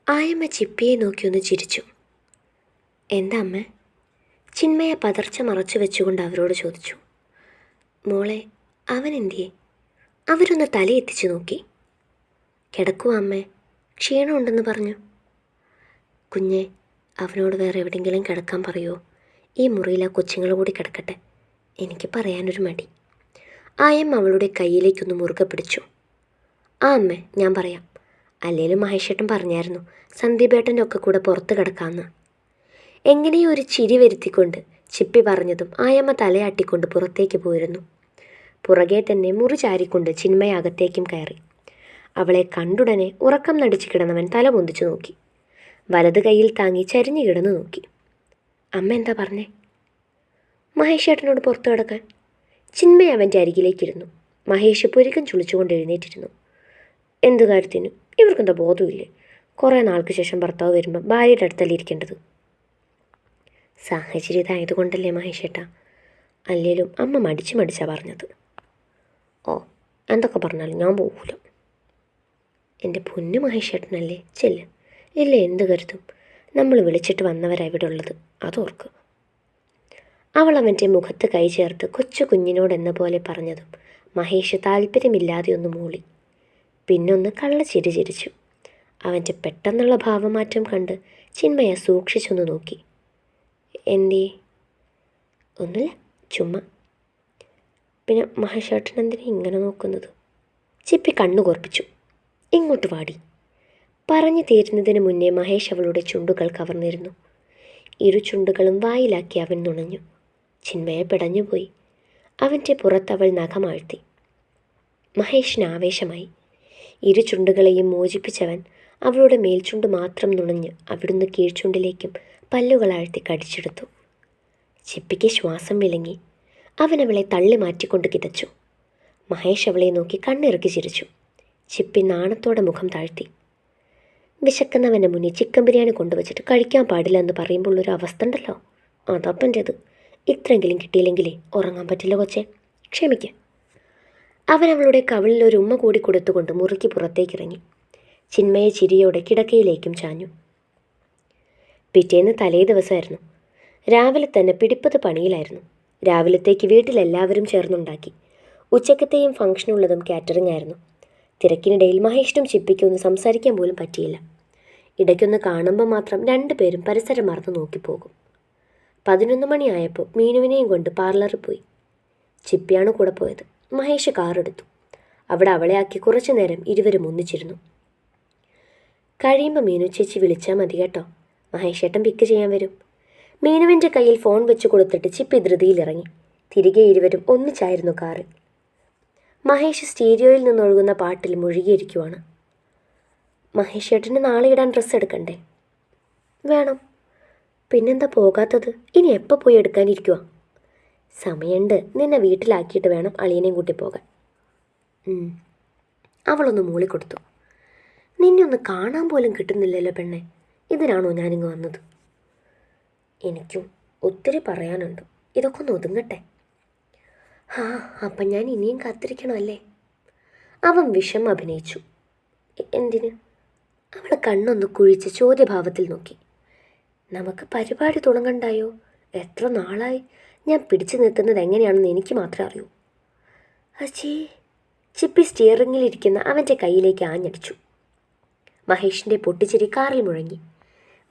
ആയമ്മ ചിപ്പിയെ നോക്കിയൊന്ന് ചിരിച്ചു. എന്താ അമ്മ? ചിന്മയ പതർച്ച മറച്ചു വെച്ചുകൊണ്ട് അവരോട് ചോദിച്ചു. മോളെ, അവൻ എന്തിയെ? അവരൊന്ന് തലയെത്തിച്ചു നോക്കി. കിടക്കുവാ അമ്മേ, ക്ഷീണമുണ്ടെന്ന് പറഞ്ഞു. കുഞ്ഞെ, അവനോട് വേറെ എവിടെയെങ്കിലും കിടക്കാൻ പറയുമോ? ഈ മുറിയിൽ ആ കൊച്ചുങ്ങൾ കൂടി കിടക്കട്ടെ. എനിക്ക് പറയാനൊരു മടി. ആയമ്മ അവളുടെ കയ്യിലേക്കൊന്ന് മുറുകെ പിടിച്ചു. ആ അമ്മേ, ഞാൻ പറയാം. അല്ലേലും മഹേഷേട്ടൻ പറഞ്ഞായിരുന്നു സന്ദീപേട്ടൻ്റെ ഒക്കെ കൂടെ പുറത്ത് കിടക്കാമെന്ന്. എങ്ങനെയോ ഒരു ചിരി വരുത്തിക്കൊണ്ട് ചിപ്പി പറഞ്ഞതും ആയമ്മ തലയാട്ടിക്കൊണ്ട് പുറത്തേക്ക് പോയിരുന്നു. പുറകെ തന്നെ മുറി ചാരിക്കൊണ്ട് ചിന്മയ അകത്തേക്കും കയറി. അവളെ കണ്ടുടനെ ഉറക്കം നടിച്ചു കിടന്നവൻ തല പൊന്തിച്ചു നോക്കി. വലത് കൈയിൽ താങ്ങി ചരിഞ്ഞു കിടന്നു നോക്കി. അമ്മ എന്താ പറഞ്ഞേ? മഹേഷേട്ടനോട് പുറത്തു കിടക്കാൻ. ചിന്മയ അവൻ്റെ അരികിലേക്കിരുന്നു. മഹേഷ് പുരികം ചുളിച്ചുകൊണ്ട് എഴുന്നേറ്റിരുന്നു. എന്ത് കാര്യത്തിനും? ഇവർക്കെന്താ ബോധമില്ലേ? കുറേ നാൾക്ക് ശേഷം ഭർത്താവ് വരുമ്പോൾ ഭാര്യയുടെ അടുത്തല്ലേ ഇരിക്കേണ്ടത്? സാഹചര്യം ഇതായതുകൊണ്ടല്ലേ മഹേഷേട്ടാ. അല്ലേലും അമ്മ മടിച്ചാ പറഞ്ഞത്. ഓ, എന്തൊക്കെ പറഞ്ഞാലും ഞാൻ പോകൂല. എൻ്റെ പൊന്നു മഹേഷേട്ടനല്ലേ, ചെല്ല്. ഇല്ല എന്ത് കരുതും? നമ്മൾ വിളിച്ചിട്ട് വന്നവരാ ഇവിടെ ഉള്ളത്, അതോർക്ക്. അവൾ അവൻ്റെ മുഖത്ത് കൈ ചേർത്ത് കൊച്ചു കുഞ്ഞിനോടെന്ന പോലെ പറഞ്ഞതും മഹേഷ് താല്പര്യമില്ലാതെ ഒന്ന് മൂളി. പിന്നൊന്ന് കള്ളച്ചിരി ചിരിച്ചു. അവൻ്റെ പെട്ടെന്നുള്ള ഭാവമാറ്റം കണ്ട് ചിന്മയ സൂക്ഷിച്ചൊന്ന് നോക്കി. എന്തേ? ഒന്നുമില്ല, ചുമ്മാ. പിന്നെ മഹേഷേട്ടൻ എന്തിനാ ഇങ്ങനെ നോക്കുന്നത്? ചിപ്പി കണ്ണു കോർപ്പിച്ചു. ഇങ്ങോട്ട് വാടി. പറഞ്ഞു തീരുന്നതിന് മുന്നേ മഹേഷ് അവളുടെ ചുണ്ടുകൾ കവർന്നിരുന്നു. ഇരു ചുണ്ടുകളും വായിലാക്കി അവൻ നുണഞ്ഞു. ചിന്മയ പിടഞ്ഞുപോയി. അവൻ്റെ പുറത്തവൾ നഖമാഴ്ത്തി. മഹേഷിന് ആവേശമായി. ഇരു ചുണ്ടുകളെയും മോചിപ്പിച്ചവൻ അവളുടെ മേൽചുണ്ട് മാത്രം നുണഞ്ഞ് അവിടുന്ന് കീഴ്ചുണ്ടിലേക്കും പല്ലുകളാഴ്ത്തി കടിച്ചെടുത്തു. ചിപ്പിക്ക് ശ്വാസം വിലങ്ങി. അവൻ അവളെ തള്ളി മാറ്റിക്കൊണ്ട് കിതച്ചു. മഹേഷ് അവളെ നോക്കി കണ്ണിറുക്കി ചിരിച്ചു. ചിപ്പി നാണത്തോടെ മുഖം താഴ്ത്തി. വിശക്കുന്നവൻ്റെ മുന്നിൽ ചിക്കൻ ബിരിയാണി കൊണ്ടുവച്ചിട്ട് കഴിക്കാൻ പാടില്ല എന്ന് പറയുമ്പോൾ ഒരു അവസ്ഥ ഉണ്ടല്ലോ, അതപ്പൻ്റേത്. ഇത്രയെങ്കിലും കിട്ടിയില്ലെങ്കിലേ ഉറങ്ങാൻ പറ്റില്ല കൊച്ചേ, ക്ഷമിക്കുക. അവൻ അവളുടെ കവിളിൽ ഒരു ഉമ്മ കൂടി കൊടുത്തുകൊണ്ട് മുറുക്കി പുറത്തേക്കിറങ്ങി. ചിന്മയ ചിരിയോടെ കിടക്കയിലേക്കും ചാഞ്ഞു. പിറ്റേന്ന് തലേ ദിവസമായിരുന്നു. രാവിലെ തന്നെ പിടിപ്പത് പണിയിലായിരുന്നു. രാവിലത്തേക്ക് വീട്ടിലെല്ലാവരും ചേർന്നുണ്ടാക്കി. ഉച്ചക്കത്തെയും ഫംഗ്ഷനുള്ളതും കാറ്ററിംഗ് ആയിരുന്നു. തിരക്കിനിടയിൽ മഹേഷിനും ചിപ്പിക്കും ഒന്ന് സംസാരിക്കാൻ പോലും പറ്റിയില്ല. ഇടയ്ക്കൊന്ന് കാണുമ്പോൾ മാത്രം രണ്ടുപേരും പരിസരം മറന്നു നോക്കിപ്പോകും. 11 മണിയായപ്പോൾ മീനുവിനെയും കൊണ്ട് പാർലറിൽ പോയി. ചിപ്പിയാണ് കൂടെ പോയത്. മഹേഷ് കാറെടുത്തു. അവിടെ അവളെ ആക്കി കുറച്ചു നേരം ഇരുവരും ഒന്നിച്ചിരുന്നു. കഴിയുമ്പോൾ മീനു ചേച്ചി വിളിച്ചാൽ മതി കേട്ടോ, മഹേഷേട്ടൻ പിക്ക് ചെയ്യാൻ വരും. മീനുവിൻ്റെ കയ്യിൽ ഫോൺ വെച്ച് കൊടുത്തിട്ട് ചിപ്പി ധൃതിയിലിറങ്ങി. തിരികെ ഇരുവരും ഒന്നിച്ചായിരുന്നു കാറിൽ. മഹേഷ് സ്റ്റീരിയോയിൽ നിന്നൊഴുകുന്ന പാട്ടിൽ മുഴുകിയിരിക്കുവാണ്. മഹേഷേട്ടന് നാളെ ഇടാൻ ഡ്രസ്സ് എടുക്കണ്ടേ? വേണം. പിന്നെന്താ പോകാത്തത്? ഇനി എപ്പോൾ പോയി എടുക്കാനിരിക്കുക? സമയമുണ്ട്, നിന്നെ വീട്ടിലാക്കിയിട്ട് വേണം അളിയനെയും കൂട്ടി പോകാൻ. അവളൊന്ന് മൂളിക്കൊടുത്തു. നിന്നെ ഒന്ന് കാണാൻ പോലും കിട്ടുന്നില്ലല്ലോ പെണ്ണെ, ഇതിനാണോ ഞാനിങ്ങ് വന്നത്? എനിക്കും ഒത്തിരി പറയാനുണ്ട്, ഇതൊക്കെ ഒന്ന് ഒതുങ്ങട്ടെ. അപ്പം ഞാൻ ഇനിയും കാത്തിരിക്കണമല്ലേ? അവൻ വിഷം അഭിനയിച്ചു. എന്തിന്? അവൾ കണ്ണൊന്ന് കുഴിച്ച് ചോദ്യഭാവത്തിൽ നോക്കി. നമുക്ക് പരിപാടി തുടങ്ങണ്ടായോ? എത്ര നാളായി ഞാൻ പിടിച്ചു നിൽക്കുന്നത് എങ്ങനെയാണെന്ന് എനിക്ക് മാത്രമേ അറിയൂ. അച്ഛേ. ചിപ്പി സ്റ്റിയറിങ്ങിലിരിക്കുന്ന അവൻ്റെ കയ്യിലേക്ക് ആഞ്ഞടിച്ചു. മഹേഷിൻ്റെ പൊട്ടിച്ചിരി കാറിൽ മുഴങ്ങി.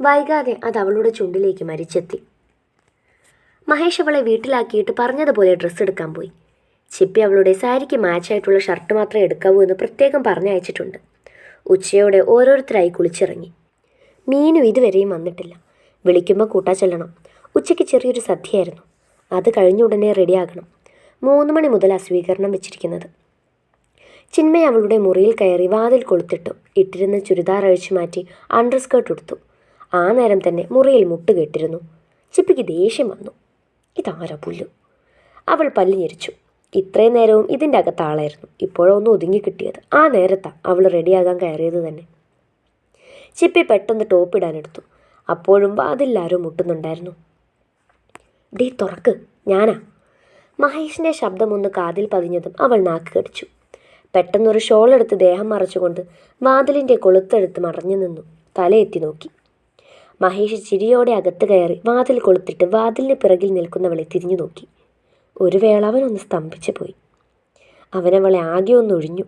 വൈകാതെ അത് അവളുടെ ചുണ്ടിലേക്ക് മരിച്ചെത്തി. മഹേഷ് അവളെ വീട്ടിലാക്കിയിട്ട് പറഞ്ഞതുപോലെ ഡ്രസ്സ് എടുക്കാൻ പോയി. ചിപ്പി അവളുടെ സാരിക്ക് മാച്ചായിട്ടുള്ള ഷർട്ട് മാത്രമേ എടുക്കാവൂ എന്ന് പ്രത്യേകം പറഞ്ഞയച്ചിട്ടുണ്ട്. ഉച്ചയോടെ ഓരോരുത്തരായി കുളിച്ചിറങ്ങി. മീനു ഇതുവരെയും വന്നിട്ടില്ല. വിളിക്കുമ്പോൾ കൂട്ടാ ചെല്ലണം. ഉച്ചയ്ക്ക് ചെറിയൊരു സദ്യയായിരുന്നു. അത് കഴിഞ്ഞ ഉടനെ റെഡിയാകണം. 3 മണി മുതൽ സ്വീകരണം വെച്ചിരിക്കുന്നത്. ചിന്മയ അവളുടെ മുറിയിൽ കയറി വാതിൽ കൊളുത്തിട്ടു. ഇട്ടിരുന്ന ചുരിദാർ അഴിച്ചു മാറ്റി അണ്ടർ സ്കേർട്ട് എടുത്തു. ആ നേരം തന്നെ മുറിയിൽ മുട്ടുകെട്ടിരുന്നു. ചിപ്പിക്ക് ദേഷ്യം വന്നു. ഇതാരാ പുല്ലു? അവൾ പല്ല് ഞെരിച്ചു. ഇത്രയും നേരവും ഇതിൻ്റെ അകത്താളായിരുന്നു. ഇപ്പോഴൊന്നും ഒതുങ്ങി കിട്ടിയത്. ആ നേരത്താണ് അവൾ റെഡിയാകാൻ കയറിയത് തന്നെ. ചിപ്പി പെട്ടെന്ന് ടോപ്പിടാനെടുത്തു. അപ്പോഴും വാതിലാരോ മുട്ടുന്നുണ്ടായിരുന്നു. ഡീ തുറക്ക്, ഞാനാ. മഹേഷിൻ്റെ ശബ്ദമൊന്ന് കാതിൽ പതിഞ്ഞതും അവൾ നാക്ക് കടിച്ചു. പെട്ടെന്നൊരു ഷോളെടുത്ത് ദേഹം മറച്ചുകൊണ്ട് വാതിലിൻ്റെ കൊളുത്തെടുത്ത് മറഞ്ഞു നിന്നു. തലയെത്തി നോക്കി. മഹേഷ് ചിരിയോടെ അകത്ത് കയറി വാതിൽ കൊളുത്തിട്ട് വാതിലിന് പിറകിൽ നിൽക്കുന്നവളെ തിരിഞ്ഞു നോക്കി. ഒരു വേള അവനൊന്ന് സ്തംഭിച്ചു പോയി. അവനവളെ ആകെ ഒന്നൊഴിഞ്ഞു.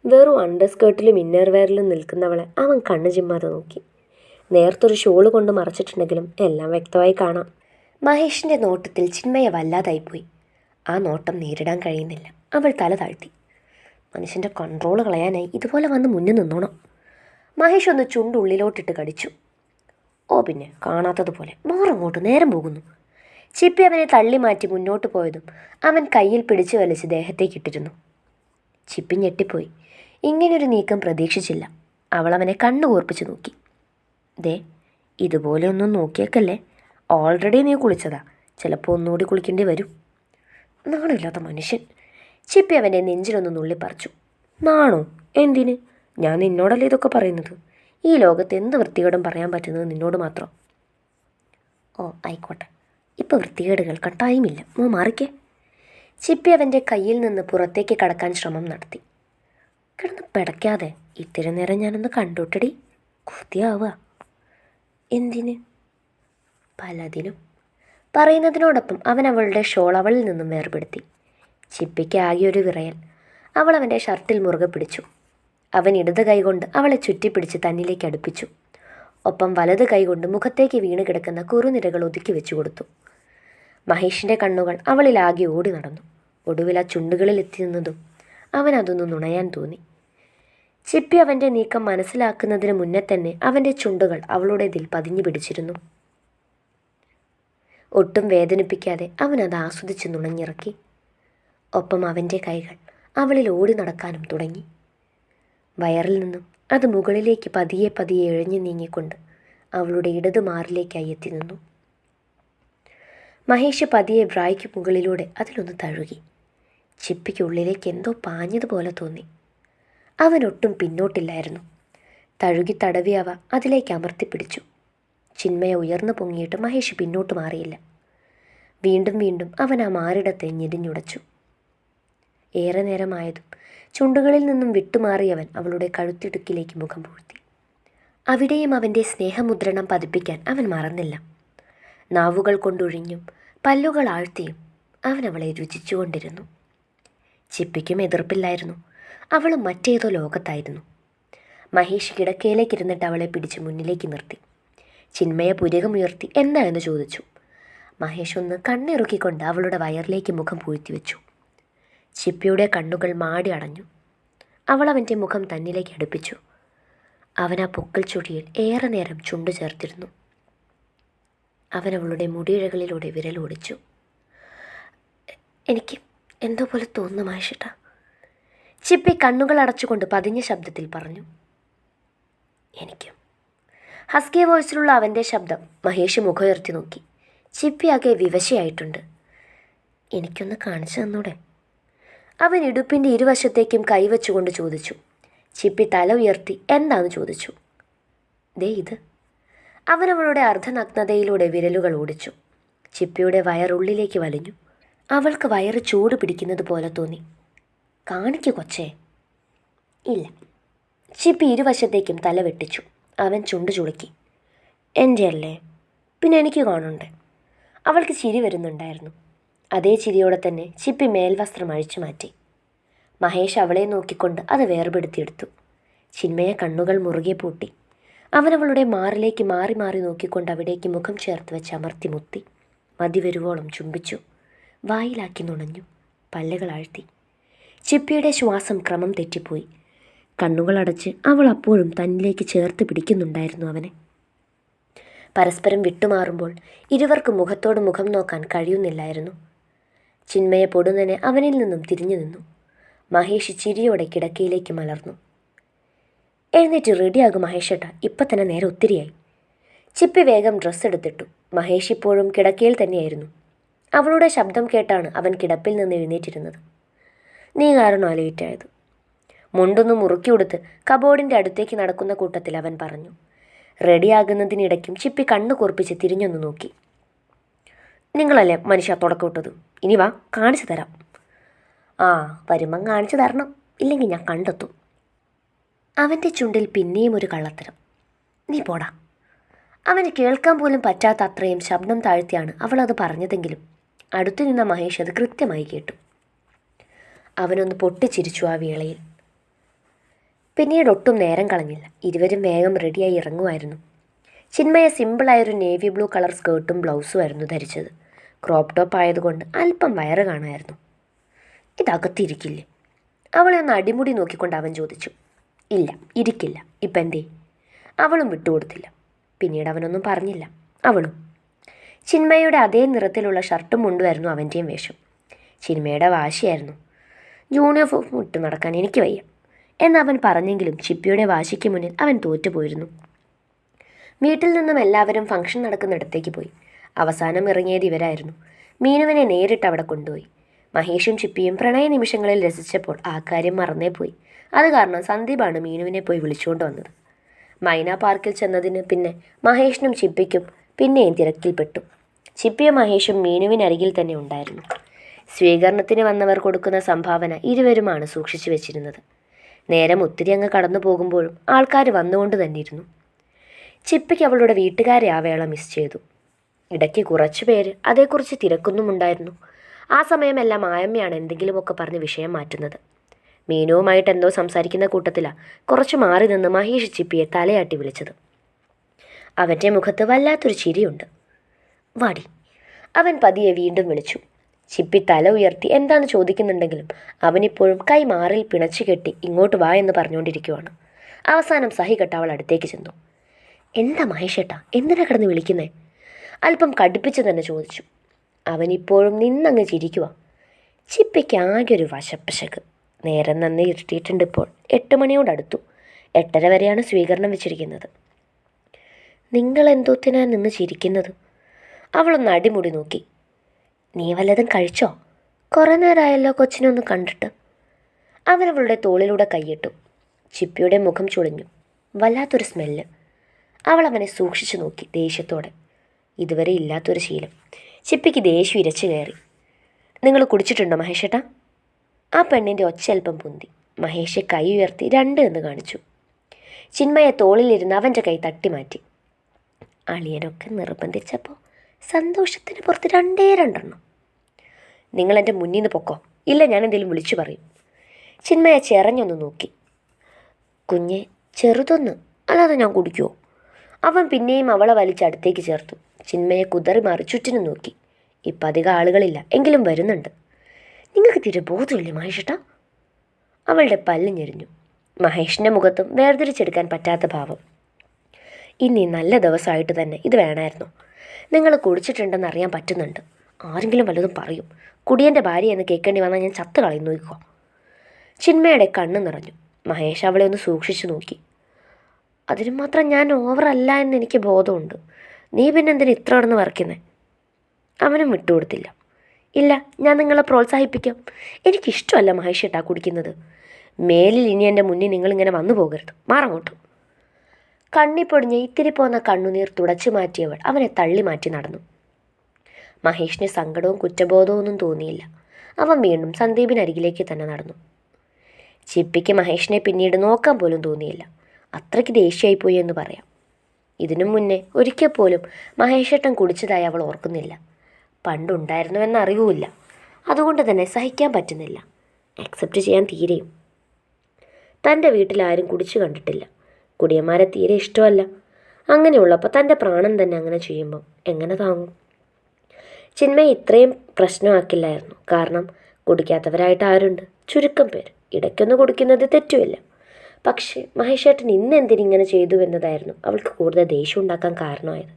വെറും അണ്ടർസ്കേർട്ടിലും ഇന്നർ വെയറിലും നിൽക്കുന്നവളെ അവൻ കണ്ണു ചിമ്മാതെ നോക്കി. നേർത്തൊരു ഷോള് കൊണ്ട് മറച്ചിട്ടുണ്ടെങ്കിലും എല്ലാം വ്യക്തമായി കാണാം. മഹേഷിൻ്റെ നോട്ടത്തിൽ ചിന്മയ വല്ലാതായിപ്പോയി. ആ നോട്ടം നേരിടാൻ കഴിയുന്നില്ല. അവൾ തല താഴ്ത്തി. മനുഷ്യൻ്റെ കൺട്രോൾ കളയാനായി ഇതുപോലെ വന്ന് മുന്നിൽ നിന്നോണം. മഹേഷ് ഒന്ന് ചുണ്ടുള്ളിലോട്ടിട്ട് കടിച്ചു. ഓ പിന്നെ കാണാത്തതുപോലെ മാറങ്ങോട്ട് നേരം പോകുന്നു. ചിപ്പി അവനെ തള്ളി മാറ്റി മുന്നോട്ട് പോയതും അവൻ കയ്യിൽ പിടിച്ചു വലിച്ച് ദേഹത്തേക്കിട്ടിരുന്നു. ചിപ്പി ഞെട്ടിപ്പോയി. ഇങ്ങനൊരു നീക്കം പ്രതീക്ഷിച്ചില്ല. അവൾ അവനെ കണ്ണു കൂർപ്പിച്ച് നോക്കി. ദേ, ഇതുപോലെ ഒന്നും നോക്കിയേക്കല്ലേ. ഓൾറെഡി നീ കുളിച്ചതാ, ചിലപ്പോൾ ഒന്നുകൂടി കുളിക്കേണ്ടി വരും. നാണമില്ലാത്ത മനുഷ്യൻ. ചിപ്പി അവൻ്റെ നെഞ്ചിലൊന്ന് നുള്ളിപ്പറിച്ചു. നാണോ? എന്തിന്? ഞാൻ നിന്നോടല്ലേ ഇതൊക്കെ പറയുന്നത്. ഈ ലോകത്ത് എന്ത് വൃത്തികേടും പറയാൻ പറ്റുന്നത് നിന്നോട് മാത്രം. ഓ ആയിക്കോട്ടെ, ഇപ്പോൾ വൃത്തികേട് കേൾക്കാൻ ടൈമില്ല. മാറിക്കേ. ചിപ്പി അവൻ്റെ കയ്യിൽ നിന്ന് പുറത്തേക്ക് കടക്കാൻ ശ്രമം നടത്തി. കിടന്ന് പിടയ്ക്കാതെ, ഇത്തിരി നേരം ഞാനൊന്ന് കണ്ടുവിട്ടടി. കൊതിയാവുക. എന്തിന്? പലതിനും. പറയുന്നതിനോടൊപ്പം അവൻ അവളുടെ ഷോൾ അവളിൽ നിന്നും വേർപെടുത്തി. ചിപ്പിക്ക് ആകെ ഒരു വിറയൽ. അവൾ അവൻ്റെ ഷർട്ടിൽ മുറുകെ പിടിച്ചു. അവൻ ഇടത് കൈകൊണ്ട് അവളെ ചുറ്റിപ്പിടിച്ച് തന്നിലേക്ക് അടുപ്പിച്ചു. ഒപ്പം വലത് കൈകൊണ്ട് മുഖത്തേക്ക് വീണ് കിടക്കുന്ന കുറുനിരകൾ ഒതുക്കി വെച്ചു കൊടുത്തു. മഹേഷിൻ്റെ കണ്ണുകൾ അവളിലാകെ ഓടി നടന്നു. ഒടുവിൽ ആ ചുണ്ടുകളിൽ എത്തി നിന്നതും അവനതൊന്ന് നുണയാൻ തോന്നി. ചിപ്പി അവൻ്റെ നീക്കം മനസ്സിലാക്കുന്നതിന് മുന്നേ തന്നെ അവൻ്റെ ചുണ്ടുകൾ അവളുടേതിൽ പതിഞ്ഞു പിടിച്ചിരുന്നു. ഒട്ടും വേദനിപ്പിക്കാതെ അവനത് ആസ്വദിച്ച് നുണഞ്ഞിറക്കി. ഒപ്പം അവൻ്റെ കൈകൾ അവളിൽ ഓടി നടക്കാനും തുടങ്ങി. വയറിൽ നിന്നും അത് മുകളിലേക്ക് പതിയെ പതിയെ ഇഴഞ്ഞു നീങ്ങിക്കൊണ്ട് അവളുടെ ഇടത് മാറിലേക്കായി എത്തി നിന്നു. മഹേഷ് പതിയെ ബ്രായ്ക്ക് മുകളിലൂടെ അതിലൊന്ന് തഴുകി. ചിപ്പിക്കുള്ളിലേക്ക് എന്തോ പാഞ്ഞതുപോലെ തോന്നി. അവനൊട്ടും പിന്നോട്ടില്ലായിരുന്നു. തഴുകി തടവിയവ അതിലേക്ക് അമർത്തിപ്പിടിച്ചു. ചിന്മയ ഉയർന്നു പൊങ്ങിയിട്ട് മഹേഷ് പിന്നോട്ട് മാറിയില്ല. വീണ്ടും വീണ്ടും അവൻ ആ മാറിടത്തെ ഞെരിഞ്ഞുടച്ചു. ഏറെ നേരമായതും ചുണ്ടുകളിൽ നിന്നും വിട്ടുമാറിയവൻ അവളുടെ കഴുത്തിടുക്കിലേക്ക് മുഖം പൂഴ്ത്തി. അവിടെയും അവൻ്റെ സ്നേഹമുദ്രണം പതിപ്പിക്കാൻ അവൻ മറന്നില്ല. നാവുകൾ കൊണ്ടൊഴിഞ്ഞും പല്ലുകൾ ആഴ്ത്തിയും അവൻ അവളെ രുചിച്ചുകൊണ്ടിരുന്നു. ചിപ്പിക്കും എതിർപ്പില്ലായിരുന്നു. അവളും മറ്റേതോ ലോകത്തായിരുന്നു. മഹേഷ് കിടക്കയിലേക്കിരുന്നിട്ട് അവളെ പിടിച്ച് മുന്നിലേക്ക് നിർത്തി. ചിന്മയ പുരികമുയർത്തി എന്താണെന്ന് ചോദിച്ചു. മഹേഷ് ഒന്ന് കണ്ണിറുക്കിക്കൊണ്ട് അവളുടെ വയറിലേക്ക് മുഖം പൂഴ്ത്തി വെച്ചു. ചിപ്പിയുടെ കണ്ണുകൾ മാടി അടഞ്ഞു. അവൾ അവൻ്റെ മുഖം തന്നിലേക്ക് അടുപ്പിച്ചു. അവൻ ആ പൊക്കൽ ചുഴിയിൽ ഏറെ നേരം ചുണ്ടു ചേർത്തിരുന്നു. അവൻ അവളുടെ മുടിയിഴകളിലൂടെ വിരലോടിച്ചു. എനിക്ക് എന്തോ പോലെ തോന്നുന്നു മഹേഷേട്ടാ. ചിപ്പി കണ്ണുകൾ അടച്ചുകൊണ്ട് പതിഞ്ഞ ശബ്ദത്തിൽ പറഞ്ഞു. എനിക്കും. ഹസ്കി വോയിസിലുള്ള അവൻ്റെ ശബ്ദം മഹേഷ് മുഖമുയർത്തി നോക്കി. ചിപ്പി ആകെ വിവശയായിട്ടുണ്ട്. എനിക്കൊന്ന് കാണിച്ചു തന്നൂടെ? അവൻ ഇടുപ്പിൻ്റെ ഇരുവശത്തേക്കും കൈവച്ചുകൊണ്ട് ചോദിച്ചു. ചിപ്പി തല ഉയർത്തി എന്താണെന്ന് ചോദിച്ചു. ദേ ഇത്. അവൻ അവളുടെ അർദ്ധനഗ്നതയിലൂടെ വിരലുകൾ ഓടിച്ചു. ചിപ്പിയുടെ വയറുള്ളിലേക്ക് വലിഞ്ഞു. അവൾക്ക് വയറ് ചൂട് പിടിക്കുന്നത് പോലെ തോന്നി. കാണിക്കു കൊച്ചേ. ഇല്ല. ചിപ്പി ഇരുവശത്തേക്കും തല വെട്ടിച്ചു. അവൻ ചുണ്ടു ചുളുക്കി. എൻ്റെ അല്ലേ? പിന്നെ എനിക്ക് കാണണ്ടേ? അവൾക്ക് ചിരി വരുന്നുണ്ടായിരുന്നു. അതേ ചിരിയോടെ തന്നെ ചിപ്പി മേൽവസ്ത്രം അഴിച്ചു മാറ്റി. മഹേഷ് അവളെ നോക്കിക്കൊണ്ട് അത് വേർപെടുത്തിയെടുത്തു. ചിന്മയ കണ്ണുകൾ മുറുകെ പൂട്ടി. അവനവളുടെ മാറിലേക്ക് മാറി മാറി നോക്കിക്കൊണ്ട് അവിടേക്ക് മുഖം ചേർത്ത് വെച്ച് അമർത്തി മുത്തി. മതി വരുവോളം ചുംബിച്ചു. വായിലാക്കി നുണഞ്ഞു. പല്ലുകൾ ആഴ്ത്തി. ചിപ്പിയുടെ ശ്വാസം ക്രമം തെറ്റിപ്പോയി. കണ്ണുകളടച്ച് അവൾ അപ്പോഴും തന്നിലേക്ക് ചേർത്ത് പിടിക്കുന്നുണ്ടായിരുന്നു അവനെ. പരസ്പരം വിട്ടുമാറുമ്പോൾ ഇരുവർക്കും മുഖത്തോട് മുഖം നോക്കാൻ കഴിയുന്നില്ലായിരുന്നു. ചിന്മയ പൊടുന്നനെ അവനിൽ നിന്നും തിരിഞ്ഞു നിന്നു. മഹേഷ് ചിരിയോടെ കിടക്കയിലേക്ക് മലർന്നു. എഴുന്നേറ്റ് റെഡിയാകും മഹേഷേട്ടാ, ഇപ്പം തന്നെ നേരെ ഒത്തിരിയായി. ചിപ്പി വേഗം ഡ്രസ്സ് എടുത്തിട്ടു. മഹേഷ് ഇപ്പോഴും കിടക്കയിൽ തന്നെയായിരുന്നു. അവളുടെ ശബ്ദം കേട്ടാണ് അവൻ കിടപ്പിൽ നിന്ന് എഴുന്നേറ്റിരുന്നത്. നീ കാരണമാണ് ലേറ്റായത്. മുണ്ടൊന്ന് മുറുക്കി കൊടുത്ത് കബോർഡിൻ്റെ അടുത്തേക്ക് നടക്കുന്ന കൂട്ടത്തിൽ അവൻ പറഞ്ഞു. റെഡിയാകുന്നതിനിടയ്ക്കും ചിപ്പി കണ്ണു കുറിപ്പിച്ച് തിരിഞ്ഞൊന്ന് നോക്കി. നിങ്ങളല്ലേ മനുഷ്യ തുടക്കം ഇട്ടത്, ഇനി വാ കാണിച്ചു തരാം. ആ വരുമ്പം കാണിച്ചു തരണം, ഇല്ലെങ്കിൽ ഞാൻ കണ്ടെത്തും. അവൻ്റെ ചുണ്ടിൽ പിന്നെയും ഒരു കള്ളത്തരം. നീ പോടാ. അവന് കേൾക്കാൻ പോലും പറ്റാത്ത അത്രയും ശബ്ദം താഴ്ത്തിയാണ് അവളത് പറഞ്ഞതെങ്കിലും അടുത്തു നിന്ന മഹേഷ് അത് കൃത്യമായി കേട്ടു. അവനൊന്ന് പൊട്ടിച്ചിരിച്ചു ആ വേളയിൽ. പിന്നീട് ഒട്ടും നേരം കളഞ്ഞില്ല. ഇരുവരും വേഗം റെഡിയായി ഇറങ്ങുമായിരുന്നു. ചിന്മയ സിമ്പിളായൊരു നേവി ബ്ലൂ കളർ സ്കേർട്ടും ബ്ലൗസും ആയിരുന്നു ധരിച്ചത്. ക്രോപ്പ് ടോപ്പ് ആയതുകൊണ്ട് അല്പം വയറ് കാണാമായിരുന്നു. ഇതകത്തിരിക്കില്ലേ? അവളെ ഒന്ന് അടിമുടി നോക്കിക്കൊണ്ട് അവൻ ചോദിച്ചു. ഇല്ല, ഇരിക്കില്ല. ഇപ്പം എന്തേ? അവളും വിട്ടുകൊടുത്തില്ല. പിന്നീട് അവനൊന്നും പറഞ്ഞില്ല. അവളും. ചിന്മയുടെ അതേ നിറത്തിലുള്ള ഷർട്ടും മുണ്ടുമായിരുന്നു അവൻ്റെയും വേഷം. ചിന്മയുടെ വാശിയായിരുന്നു. യൂണിഫോം ഇട്ട് നടക്കാൻ എനിക്ക് വയ്യ എന്നവൻ പറഞ്ഞെങ്കിലും ചിപ്പിയുടെ വാശിക്ക് മുന്നിൽ അവൻ തോറ്റുപോയിരുന്നു. വീട്ടിൽ നിന്നും എല്ലാവരും ഫംഗ്ഷൻ നടക്കുന്നിടത്തേക്ക് പോയി. അവസാനം ഇറങ്ങിയത് ഇവരായിരുന്നു. മീനുവിനെ നേരിട്ട് അവിടെ കൊണ്ടുപോയി. മഹേഷും ചിപ്പിയും പ്രണയ നിമിഷങ്ങളിൽ രസിച്ചപ്പോൾ ആ കാര്യം മറന്നേ പോയി. അത് കാരണം സന്ദീപാണ് മീനുവിനെ പോയി വിളിച്ചുകൊണ്ട് വന്നത്. മൈന പാർക്കിൽ ചെന്നതിന് പിന്നെ മഹേഷിനും ചിപ്പിക്കും പിന്നെയും തിരക്കിൽപ്പെട്ടു. ചിപ്പിയും മഹേഷും മീനുവിനരികിൽ തന്നെ ഉണ്ടായിരുന്നു. സ്വീകരണത്തിന് വന്നവർ കൊടുക്കുന്ന സംഭാവന ഇരുവരുമാണ് സൂക്ഷിച്ചു വെച്ചിരുന്നത്. നേരം ഒത്തിരി അങ്ങ് കടന്നു പോകുമ്പോഴും ആൾക്കാർ വന്നുകൊണ്ട് തന്നെ ഇരുന്നു. ചിപ്പിക്ക് അവളുടെ വീട്ടുകാരെ ആ വേള മിസ് ചെയ്തു. ഇടയ്ക്ക് കുറച്ചു പേര് അതേക്കുറിച്ച് തിരക്കുന്നുമുണ്ടായിരുന്നു. ആ സമയമെല്ലാം ആയമ്മയാണ് എന്തെങ്കിലുമൊക്കെ പറഞ്ഞ് വിഷയം മാറ്റുന്നത്. മീനുവുമായിട്ട് എന്തോ സംസാരിക്കുന്ന കൂട്ടത്തിലാണ് കുറച്ചു മാറി നിന്ന് മഹേഷ് ചിപ്പിയെ തലയാട്ടി വിളിച്ചത്. അവൻ്റെ മുഖത്ത് വല്ലാത്തൊരു ചിരിയുണ്ട്. വാടി, അവൻ പതിയെ വീണ്ടും വിളിച്ചു. ചിപ്പി തല ഉയർത്തി എന്താണെന്ന് ചോദിക്കുന്നുണ്ടെങ്കിലും അവനിപ്പോഴും കൈ മാറിൽ പിണച്ചു കെട്ടി ഇങ്ങോട്ട് വാ എന്ന് പറഞ്ഞുകൊണ്ടിരിക്കുവാണ്. അവസാനം സഹികെട്ട് അവൾ അടുത്തേക്ക് ചെന്നു. എന്താ മഹേഷേട്ടാ, എന്തിനാ കിടന്ന് വിളിക്കുന്നേ? അല്പം കടുപ്പിച്ച് തന്നെ ചോദിച്ചു. അവനിപ്പോഴും നിന്നങ്ങ് ചിരിക്കുക. ചിപ്പിക്ക് ആകെ ഒരു വശപ്പശക്ക്. നേരം നന്ദി ഇരുട്ടിയിട്ടുണ്ട്. ഇപ്പോൾ 8 മണിയോടടുത്തു. 8:30 വരെയാണ് സ്വീകരണം വെച്ചിരിക്കുന്നത്. നിങ്ങളെന്തോത്തിനാ നിന്ന് ചിരിക്കുന്നത്? അവളൊന്ന് അടിമുടി നോക്കി. നീ വല്ലതും കഴിച്ചോ? കുറേ നേരമായല്ലോ കൊച്ചിനൊന്ന് കണ്ടിട്ട്. അവനവളുടെ തോളിലൂടെ കൈയിട്ടു. ചിപ്പിയുടെ മുഖം ചുളിഞ്ഞു. വല്ലാത്തൊരു സ്മെല്ല്. അവൾ അവനെ സൂക്ഷിച്ചു നോക്കി ദേഷ്യത്തോടെ. ഇതുവരെ ഇല്ലാത്തൊരു ശീലം. ചിപ്പിക്ക് ദേഷ്യം ഇരച്ചു കയറി. നിങ്ങൾ കുടിച്ചിട്ടുണ്ടോ മഹേഷേട്ടാ? ആ പെണ്ണിൻ്റെ ഒച്ച അല്പം പൊന്തി. മഹേഷ് കൈ ഉയർത്തി 2 എന്ന് കാണിച്ചു. ചിന്മയെ തോളിലിരുന്ന് അവൻ്റെ കൈ തട്ടി മാറ്റി. അളിയനൊക്കെ നിർബന്ധിച്ചപ്പോൾ സന്തോഷത്തിന് പുറത്ത് 2 നിങ്ങളെൻ്റെ മുന്നിൽ നിന്ന് പൊക്കോ, ഇല്ല ഞാൻ എന്തെങ്കിലും വിളിച്ചു പറയും. ചിന്മയെ ചെറഞ്ഞൊന്ന് നോക്കി. കുഞ്ഞെ, ചെറുതൊന്ന്, അല്ലാതെ ഞാൻ കുടിക്കുമോ? അവൻ പിന്നെയും അവളെ വലിച്ചടുത്തേക്ക് ചേർത്തു. ചിന്മയെ കുതറി മാറി ചുറ്റിനും നോക്കി. ഇപ്പം അധികം ആളുകളില്ല, എങ്കിലും വരുന്നുണ്ട്. നിങ്ങൾക്ക് തീരെ ബോധമില്ലേ മഹേഷേട്ടാ? അവളുടെ പല്ല് ഞെരിഞ്ഞു. മഹേഷിൻ്റെ മുഖത്തും വേർതിരിച്ചെടുക്കാൻ പറ്റാത്ത ഭാവം. ഇനി നല്ല ദിവസമായിട്ട് തന്നെ ഇത് വേണമായിരുന്നു. നിങ്ങൾ കുടിച്ചിട്ടുണ്ടെന്ന് അറിയാൻ പറ്റുന്നുണ്ട്. ആരെങ്കിലും വല്ലതും പറയും. കുടിയൻ്റെ ഭാര്യ എന്ന് കേൾക്കേണ്ടി വന്നാൽ ഞാൻ ചത്ത് കളയുന്നു നോക്കിക്കോ. ചിന്മയുടെ കണ്ണ് നിറഞ്ഞു. മഹേഷ് അവളെ ഒന്ന് സൂക്ഷിച്ചു നോക്കി. അതിന് മാത്രം ഞാൻ ഓവറല്ല എന്ന് എനിക്ക് ബോധമുണ്ട്. നീ പിന്നെ എന്തിനാ ഇത്ര കിടന്ന് വരയ്ക്കുന്നേ? അവനും വിട്ടുകൊടുത്തില്ല. ഇല്ല, ഞാൻ നിങ്ങളെ പ്രോത്സാഹിപ്പിക്കാം. എനിക്കിഷ്ടമല്ല മഹേഷേട്ടാ കുടിക്കുന്നത്. മേലിൽ ഇനി എൻ്റെ മുന്നിൽ നിങ്ങളിങ്ങനെ വന്നു പോകരുത്. മാറങ്ങോട്ട്. കണ്ണിപ്പൊടിഞ്ഞ് ഇത്തിരി പോന്ന കണ്ണുനീർ തുടച്ചു മാറ്റിയവൾ അവനെ തള്ളി മാറ്റി നടന്നു. മഹേഷിന് സങ്കടവും കുറ്റബോധവും ഒന്നും തോന്നിയില്ല. അവൻ വീണ്ടും സന്ദീപിനരികിലേക്ക് തന്നെ നടന്നു. ചിപ്പിക്ക് മഹേഷിനെ പിന്നീട് നോക്കാൻ പോലും തോന്നിയില്ല. അത്രയ്ക്ക് ദേഷ്യമായിപ്പോയി എന്ന് പറയാം. ഇതിനു മുന്നേ ഒരിക്കൽ പോലും മഹേഷേട്ടൻ കുടിച്ചതായി അവൾ ഓർക്കുന്നില്ല. പണ്ടുണ്ടായിരുന്നുവെന്ന് അറിവുമില്ല. അതുകൊണ്ട് തന്നെ സഹിക്കാൻ പറ്റുന്നില്ല. അക്സെപ്റ്റ് ചെയ്യാൻ തീരെയും. തൻ്റെ വീട്ടിലാരും കുടിച്ചു കണ്ടിട്ടില്ല. കുടിയന്മാരെ തീരെ ഇഷ്ടമല്ല. അങ്ങനെയുള്ളപ്പോൾ തൻ്റെ പ്രാണൻ തന്നെ അങ്ങനെ ചെയ്യുമ്പം എങ്ങനെ താങ്ങും? ചിന്മയെ ഇത്രയും പ്രശ്നമാക്കില്ലായിരുന്നു. കാരണം കുടിക്കാത്തവരായിട്ട് ആരുണ്ട്? ചുരുക്കം പേര്. ഇടയ്ക്കൊന്ന് കുടിക്കുന്നത് തെറ്റുമില്ല. പക്ഷേ മഹേഷേട്ടൻ ഇന്ന് എന്തിനിങ്ങനെ ചെയ്തു എന്നതായിരുന്നു അവൾക്ക് കൂടുതൽ ദേഷ്യം ഉണ്ടാക്കാൻ കാരണമായത്.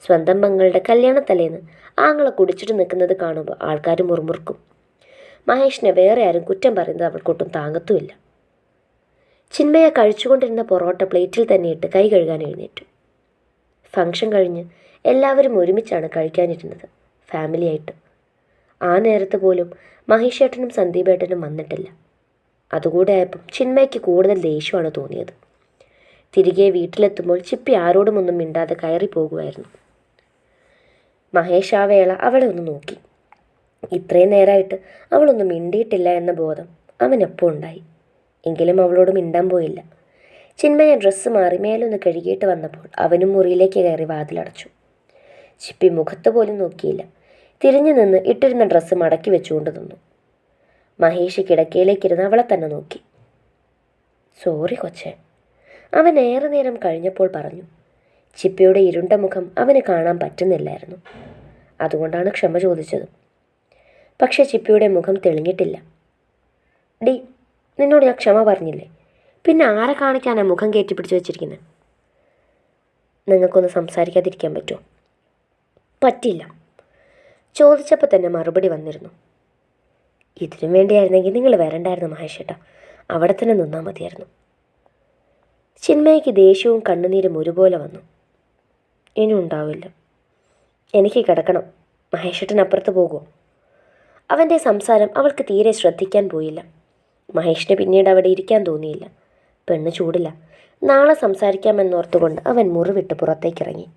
സ്വന്തം മകളുടെ കല്യാണത്തലേന്ന് ആങ്ങളെ കുടിച്ചിട്ട് നിൽക്കുന്നത് കാണുമ്പോൾ ആൾക്കാർ മുറുമുറുക്കും. മഹേഷിനെ വേറെ ആരും കുറ്റം പറയുന്നത് അവൾക്കൊട്ടും താങ്ങത്തുമില്ല. ചിന്മയെ കഴിച്ചുകൊണ്ടിരുന്ന പൊറോട്ട പ്ലേറ്റിൽ തന്നെ ഇട്ട് കൈ കഴുകാൻ എഴുന്നേറ്റു. ഫംഗ്ഷൻ കഴിഞ്ഞ് എല്ലാവരും ഒരുമിച്ചാണ് കഴിക്കാനിരുന്നത്, ഫാമിലിയായിട്ട്. ആ നേരത്ത് പോലും മഹേഷേട്ടനും സന്ദീപേട്ടനും വന്നിട്ടില്ല. അതുകൂടെ ആയപ്പം ചിന്മയ്ക്ക് കൂടുതൽ ദേഷ്യമാണ് തോന്നിയത്. തിരികെ വീട്ടിലെത്തുമ്പോൾ ചിപ്പി ആരോടും ഒന്നും മിണ്ടാതെ കയറി പോകുമായിരുന്നു. മഹേഷ് ആ വേള അവളെ ഒന്ന് നോക്കി. ഇത്രയും നേരമായിട്ട് അവളൊന്നും മിണ്ടിയിട്ടില്ല എന്ന ബോധം അവനെപ്പോൾ ഉണ്ടായി. എങ്കിലും അവളോട് മിണ്ടാൻ പോയില്ല. ചിന്മയ ഡ്രസ്സ് മാറി മേലൊന്ന് കഴുകിയിട്ട് വന്നപ്പോൾ അവനും മുറിയിലേക്ക് കയറി വാതിലടച്ചു. ചിപ്പി മുഖത്ത് പോലും നോക്കിയില്ല. തിരിഞ്ഞു നിന്ന് ഇട്ടിരുന്ന ഡ്രസ്സ് മടക്കി വെച്ചുകൊണ്ട് നിന്നു. മഹേഷ് കിടക്കയിലേക്കിരുന്ന് അവളെ തന്നെ നോക്കി. സോറി കൊച്ചേ, അവൻ ഏറെ നേരം കഴിഞ്ഞപ്പോൾ പറഞ്ഞു. ചിപ്പിയുടെ ഇരുണ്ട മുഖം അവന് കാണാൻ പറ്റുന്നില്ലായിരുന്നു. അതുകൊണ്ടാണ് ക്ഷമ ചോദിച്ചത്. പക്ഷെ ചിപ്പിയുടെ മുഖം തെളിഞ്ഞിട്ടില്ല. ഡി, നിന്നോട് ഞാൻ ക്ഷമ പറഞ്ഞില്ലേ? പിന്നെ ആരെ കാണിക്കാനാ മുഖം കയറ്റിപ്പിടിച്ച് വെച്ചിരിക്കുന്നത്? നിങ്ങൾക്കൊന്ന് സംസാരിക്കാതിരിക്കാൻ പറ്റുമോ? പറ്റില്ല. ചോദിച്ചപ്പോൾ തന്നെ മറുപടി വന്നിരുന്നു. ഇതിനു വേണ്ടിയായിരുന്നെങ്കിൽ നിങ്ങൾ വരണ്ടായിരുന്നു മഹേഷേട്ടാ, അവിടെ തന്നെ നിന്നാൽ മതിയായിരുന്നു. ചിന്മയ്ക്ക് ദേഷ്യവും കണ്ണുനീരും ഒരുപോലെ വന്നു. ഇനി ഉണ്ടാവില്ല, എനിക്ക് കിടക്കണം. മഹേഷേട്ടൻ അപ്പുറത്ത് പോകുമോ? അവൻ്റെ സംസാരം അവൾക്ക് തീരെ ശ്രദ്ധിക്കാൻ പോയില്ല. മഹേഷിന് പിന്നീട് അവിടെ ഇരിക്കാൻ തോന്നിയില്ല. പെണ്ണ് ചൂടില്ല. നാളെ സംസാരിക്കാമെന്നോർത്തുകൊണ്ട് അവൻ മുറി വിട്ട് പുറത്തേക്കിറങ്ങി.